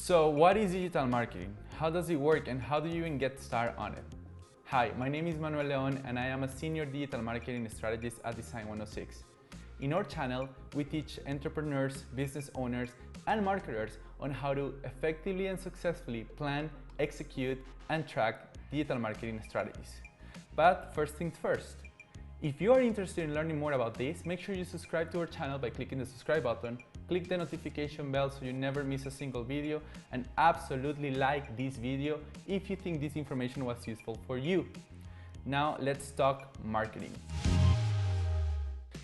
So what is digital marketing? How does it work and how do you even get started on it? Hi, my name is Manuel Leon and I am a senior digital marketing strategist at Design 106. In our channel, we teach entrepreneurs, business owners, and marketers on how to effectively and successfully plan, execute, and track digital marketing strategies. But first things first, if you are interested in learning more about this, make sure you subscribe to our channel by clicking the subscribe button, click the notification bell so you never miss a single video, and absolutely like this video if you think this information was useful for you. Now let's talk marketing.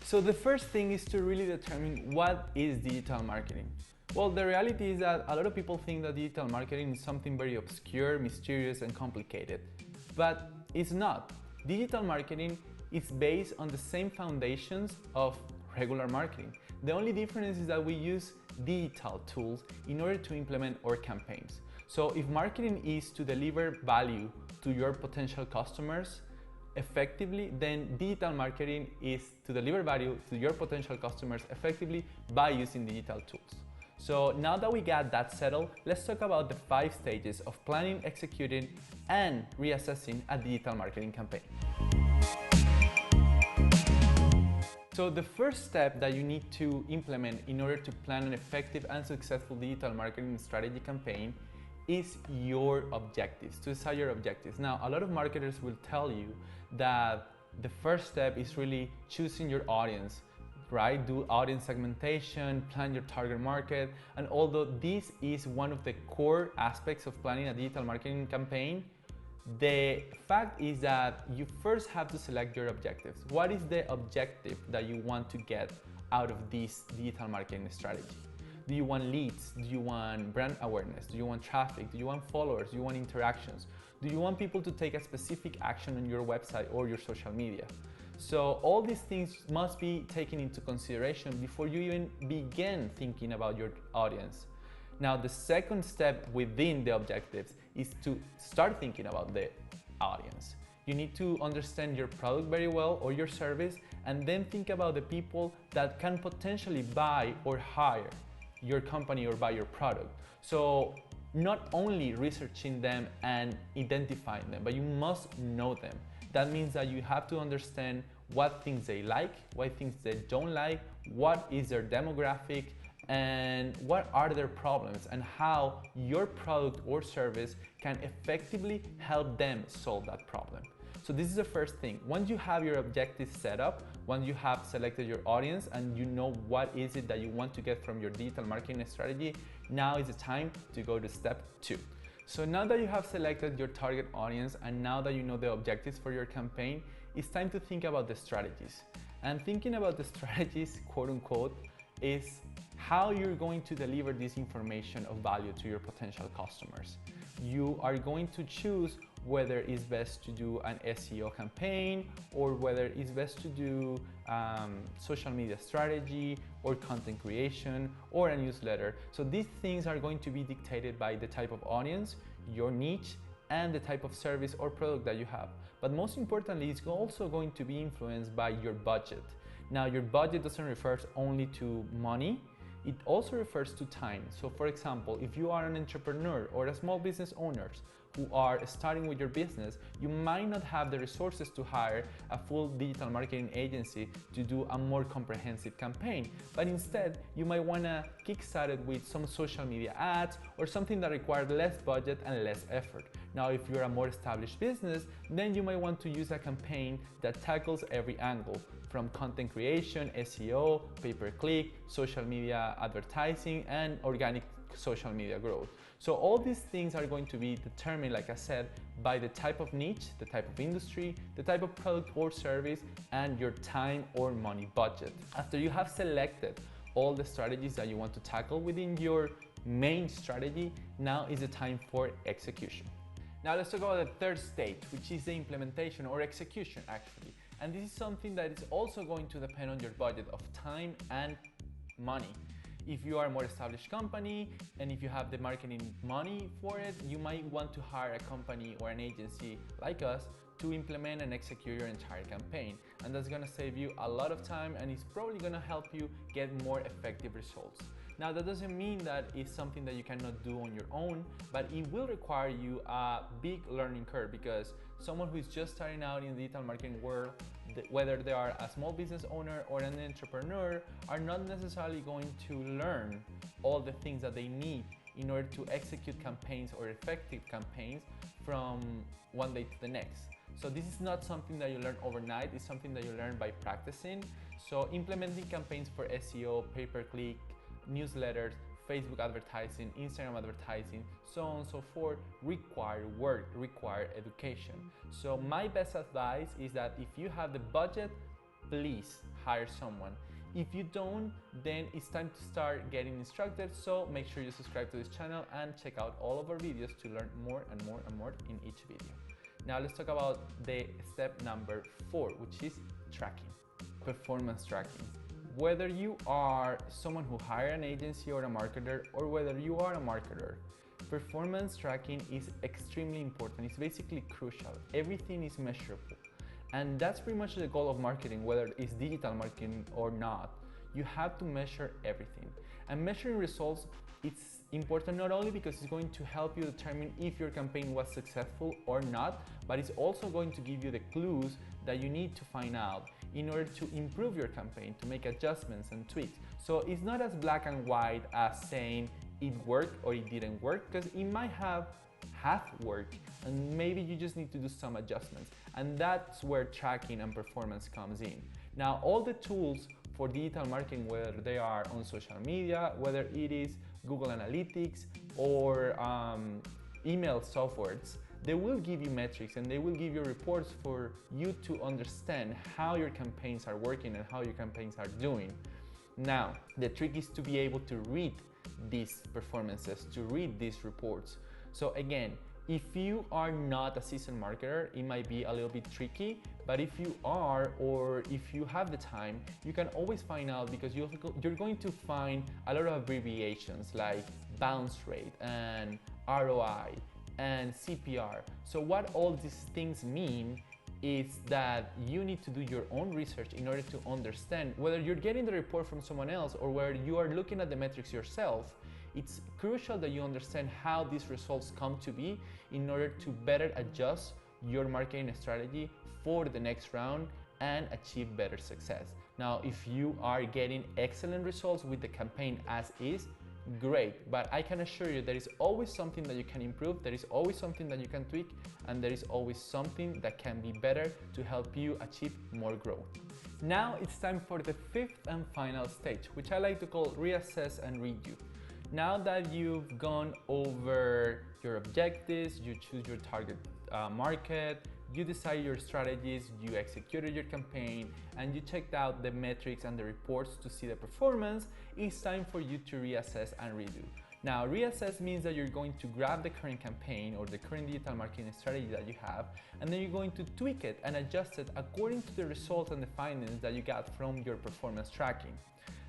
So the first thing is to really determine what is digital marketing. Well, the reality is that a lot of people think that digital marketing is something very obscure, mysterious, and complicated, but it's not. Digital marketing is based on the same foundations of regular marketing. The only difference is that we use digital tools in order to implement our campaigns. So if marketing is to deliver value to your potential customers effectively, then digital marketing is to deliver value to your potential customers effectively by using digital tools. So now that we got that settled, let's talk about the 5 stages of planning, executing, and reassessing a digital marketing campaign. So the first step that you need to implement in order to plan an effective and successful digital marketing strategy campaign is your objectives, to decide your objectives. Now, a lot of marketers will tell you that the first step is really choosing your audience, right? Do audience segmentation, plan your target market. And although this is one of the core aspects of planning a digital marketing campaign, the fact is that you first have to select your objectives. What is the objective that you want to get out of this digital marketing strategy? Do you want leads? Do you want brand awareness? Do you want traffic? Do you want followers? Do you want interactions? Do you want people to take a specific action on your website or your social media? So all these things must be taken into consideration before you even begin thinking about your audience. Now, the second step within the objectives is to start thinking about the audience. You need to understand your product very well or your service, and then think about the people that can potentially buy or hire your company or buy your product. So not only researching them and identifying them, but you must know them. That means that you have to understand what things they like, what things they don't like, what is their demographic, and what are their problems, and how your product or service can effectively help them solve that problem. So this is the first thing. Once you have your objectives set up, once you have selected your audience and you know what is it that you want to get from your digital marketing strategy, now is the time to go to step 2. So now that you have selected your target audience and now that you know the objectives for your campaign, it's time to think about the strategies. And thinking about the strategies, quote unquote, is how you're going to deliver this information of value to your potential customers. You are going to choose whether it's best to do an SEO campaign or whether it's best to do social media strategy or content creation or a newsletter. So these things are going to be dictated by the type of audience, your niche, and the type of service or product that you have. But most importantly, it's also going to be influenced by your budget. Now, your budget doesn't refer only to money, it also refers to time. So for example, if you are an entrepreneur or a small business owner who are starting with your business, you might not have the resources to hire a full digital marketing agency to do a more comprehensive campaign. But instead, you might want to kickstart it with some social media ads or something that requires less budget and less effort. Now, if you're a more established business, then you might want to use a campaign that tackles every angle, from content creation, SEO, pay-per-click, social media advertising, and organic social media growth. So all these things are going to be determined, like I said, by the type of niche, the type of industry, the type of product or service, and your time or money budget. After you have selected all the strategies that you want to tackle within your main strategy, now is the time for execution. Now let's talk about the third stage, which is the implementation or execution actually. And this is something that is also going to depend on your budget of time and money. If you are a more established company and if you have the marketing money for it, you might want to hire a company or an agency like us to implement and execute your entire campaign. And that's gonna save you a lot of time and it's probably gonna help you get more effective results. Now, that doesn't mean that it's something that you cannot do on your own, but it will require you a big learning curve, because someone who is just starting out in the digital marketing world, whether they are a small business owner or an entrepreneur, are not necessarily going to learn all the things that they need in order to execute campaigns or effective campaigns from one day to the next. So this is not something that you learn overnight, it's something that you learn by practicing. So implementing campaigns for SEO, pay-per-click, newsletters, Facebook advertising, Instagram advertising, so on and so forth, require work, require education. So my best advice is that if you have the budget, please hire someone. If you don't, then it's time to start getting instructed, so make sure you subscribe to this channel and check out all of our videos to learn more and more and more in each video. Now let's talk about the step number 4, which is tracking, performance tracking. Whether you are someone who hired an agency or a marketer, or whether you are a marketer, performance tracking is extremely important. It's basically crucial. Everything is measurable. And that's pretty much the goal of marketing, whether it's digital marketing or not. You have to measure everything. And measuring results, it's important not only because it's going to help you determine if your campaign was successful or not, but it's also going to give you the clues that you need to find out in order to improve your campaign, to make adjustments and tweaks. So it's not as black and white as saying it worked or it didn't work, because it might have half worked and maybe you just need to do some adjustments. And that's where tracking and performance comes in. Now, all the tools for digital marketing, whether they are on social media, whether it is Google Analytics or email softwares, they will give you metrics and they will give you reports for you to understand how your campaigns are working and how your campaigns are doing. Now, the trick is to be able to read these performances, to read these reports. So again, if you are not a seasoned marketer, it might be a little bit tricky, but if you are, or if you have the time, you can always find out, because you're going to find a lot of abbreviations like bounce rate and ROI and CPR. So what all these things mean is that you need to do your own research in order to understand whether you're getting the report from someone else or whether you are looking at the metrics yourself. It's crucial that you understand how these results come to be in order to better adjust your marketing strategy for the next round and achieve better success. Now, if you are getting excellent results with the campaign as is, great, but I can assure you there is always something that you can improve, there is always something that you can tweak, and there is always something that can be better to help you achieve more growth. Now it's time for the 5th and final stage, which I like to call reassess and redo. Now that you've gone over your objectives, you choose your target market, you decide your strategies, you executed your campaign, and you checked out the metrics and the reports to see the performance, it's time for you to reassess and redo. Now, reassess means that you're going to grab the current campaign or the current digital marketing strategy that you have, and then you're going to tweak it and adjust it according to the results and the findings that you got from your performance tracking.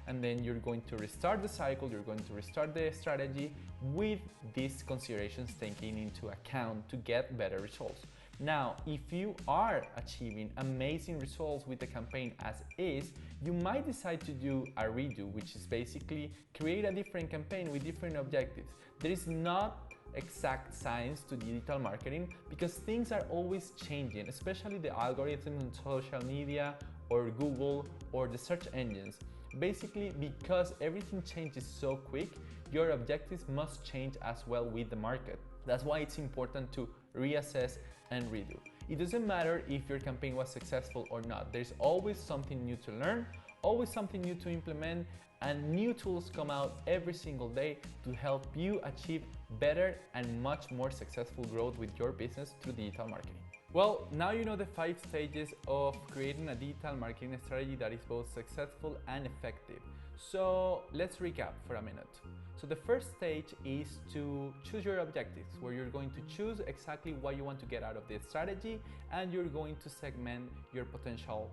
And then you're going to restart the cycle, you're going to restart the strategy with these considerations taken into account to get better results. Now, if you are achieving amazing results with the campaign as is, you might decide to do a redo, which is basically create a different campaign with different objectives. There is not exact science to digital marketing because things are always changing, especially the algorithms on social media or Google or the search engines. Basically, because everything changes so quick, your objectives must change as well with the market. That's why it's important to reassess and redo. It doesn't matter if your campaign was successful or not. There's always something new to learn, always something new to implement, and new tools come out every single day to help you achieve better and much more successful growth with your business through digital marketing. Well, now you know the 5 stages of creating a digital marketing strategy that is both successful and effective. So let's recap for a minute. So the first stage is to choose your objectives, where you're going to choose exactly what you want to get out of the strategy, and you're going to segment your potential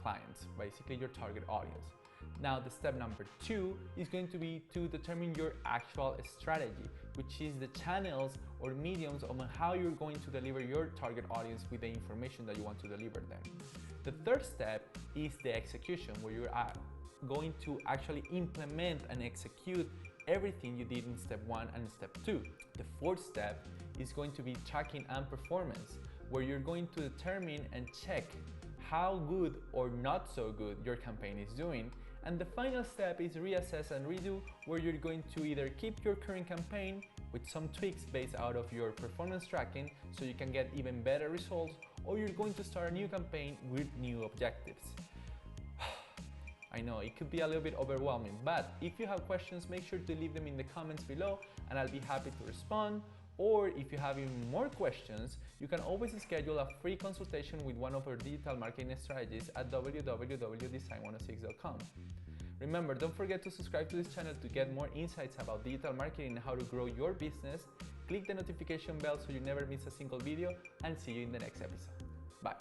clients, basically your target audience. Now, the step number 2 is going to be to determine your actual strategy, which is the channels or mediums on how you're going to deliver your target audience with the information that you want to deliver them. The third step is the execution, where you're at. going to actually implement and execute everything you did in step 1 and step 2. The fourth step is going to be tracking and performance, where you're going to determine and check how good or not so good your campaign is doing. And the final step is reassess and redo, where you're going to either keep your current campaign with some tweaks based out of your performance tracking so you can get even better results, or you're going to start a new campaign with new objectives. I know it could be a little bit overwhelming, but if you have questions, make sure to leave them in the comments below and I'll be happy to respond. Or if you have even more questions, you can always schedule a free consultation with one of our digital marketing strategists at www.design106.com. Remember, don't forget to subscribe to this channel to get more insights about digital marketing and how to grow your business. Click the notification bell so you never miss a single video, and see you in the next episode. Bye.